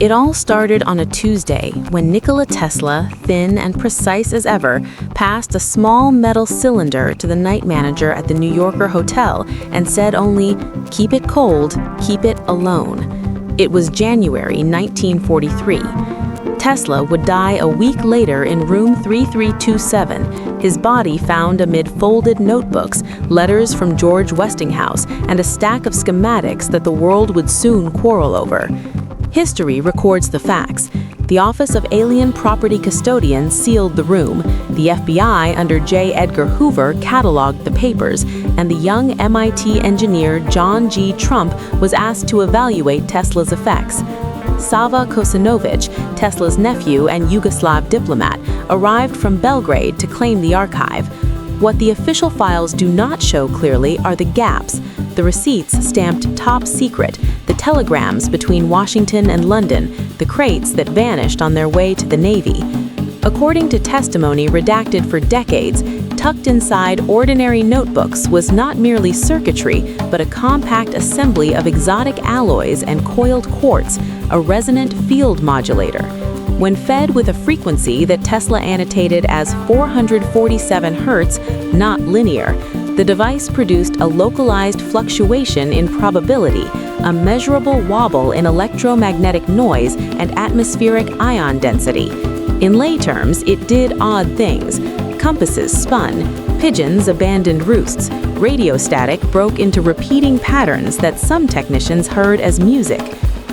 It all started on a Tuesday when Nikola Tesla, thin and precise as ever, passed a small metal cylinder to the night manager at the New Yorker hotel and said only, "Keep it cold, keep it alone." It was January 1943. Tesla would die a week later in room 3327, his body found amid folded notebooks, letters from George Westinghouse, and a stack of schematics that the world would soon quarrel over. History records the facts. The Office of Alien Property Custodian sealed the room, the FBI under J. Edgar Hoover cataloged the papers, and the young MIT engineer John G. Trump was asked to evaluate Tesla's effects. Sava Kosanovic, Tesla's nephew and Yugoslav diplomat, arrived from Belgrade to claim the archive. What the official files do not show clearly are the gaps, the receipts stamped top secret, the telegrams between Washington and London, the crates that vanished on their way to the Navy. According to testimony redacted for decades, tucked inside ordinary notebooks was not merely circuitry, but a compact assembly of exotic alloys and coiled quartz, a resonant field modulator. When fed with a frequency that Tesla annotated as 447 Hz, not linear, the device produced a localized fluctuation in probability, a measurable wobble in electromagnetic noise and atmospheric ion density. In lay terms, it did odd things. Compasses spun, pigeons abandoned roosts, radio static broke into repeating patterns that some technicians heard as music.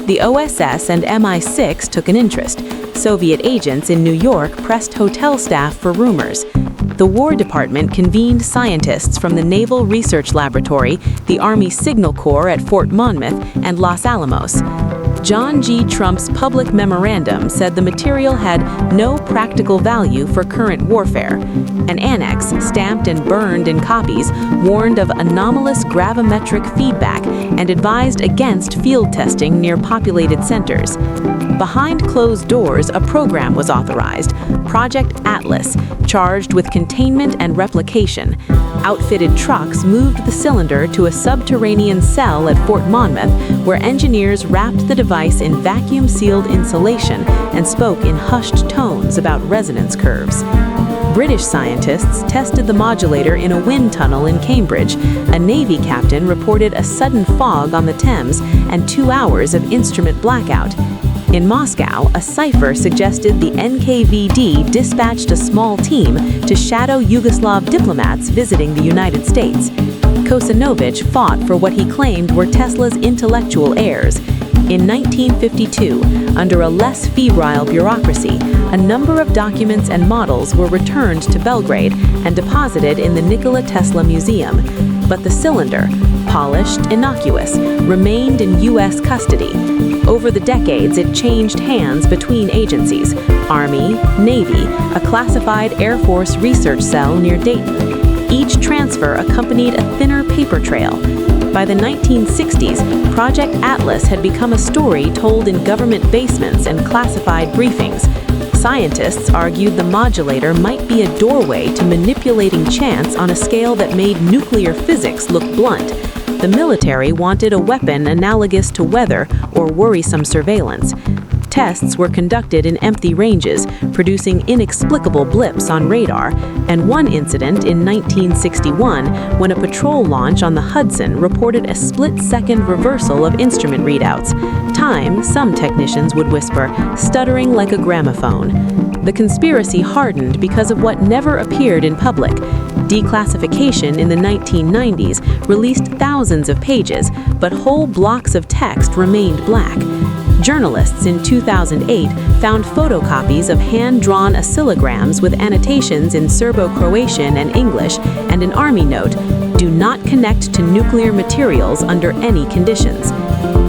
The OSS and MI6 took an interest. Soviet agents in New York pressed hotel staff for rumors. The War Department convened scientists from the Naval Research Laboratory, the Army Signal Corps at Fort Monmouth, and Los Alamos. John G. Trump's public memorandum said the material had no practical value for current warfare. An annex, stamped and burned in copies, warned of anomalous gravimetric feedback and advised against field testing near populated centers. Behind closed doors, a program was authorized, Project Atlas, charged with containment and replication. Outfitted trucks moved the cylinder to a subterranean cell at Fort Monmouth, where engineers wrapped the device in vacuum-sealed insulation and spoke in hushed tones about resonance curves. British scientists tested the modulator in a wind tunnel in Cambridge. A Navy captain reported a sudden fog on the Thames and 2 hours of instrument blackout. In Moscow, a cipher suggested the NKVD dispatched a small team to shadow Yugoslav diplomats visiting the United States. Kosanovic fought for what he claimed were Tesla's intellectual heirs. In 1952, under a less febrile bureaucracy, a number of documents and models were returned to Belgrade and deposited in the Nikola Tesla Museum. But the cylinder, polished, innocuous, remained in U.S. custody. Over the decades, it changed hands between agencies: Army, Navy, a classified Air Force research cell near Dayton. Each transfer accompanied a thinner paper trail. By the 1960s, Project Atlas had become a story told in government basements and classified briefings. Scientists argued the modulator might be a doorway to manipulating chance on a scale that made nuclear physics look blunt. The military wanted a weapon analogous to weather or worrisome surveillance. Tests were conducted in empty ranges, producing inexplicable blips on radar, and one incident in 1961 when a patrol launch on the Hudson reported a split-second reversal of instrument readouts. Time, some technicians would whisper, stuttering like a gramophone. The conspiracy hardened because of what never appeared in public. Declassification in the 1990s released thousands of pages, but whole blocks of text remained black. Journalists in 2008 found photocopies of hand-drawn oscillograms with annotations in Serbo-Croatian and English, and an Army note, "Do not connect to nuclear materials under any conditions."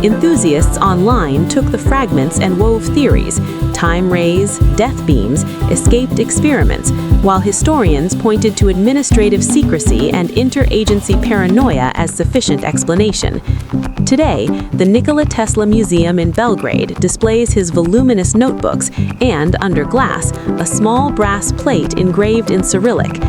Enthusiasts online took the fragments and wove theories: time rays, death beams, escaped experiments, while historians pointed to administrative secrecy and interagency paranoia as sufficient explanation. Today, the Nikola Tesla Museum in Belgrade displays his voluminous notebooks and, under glass, a small brass plate engraved in Cyrillic.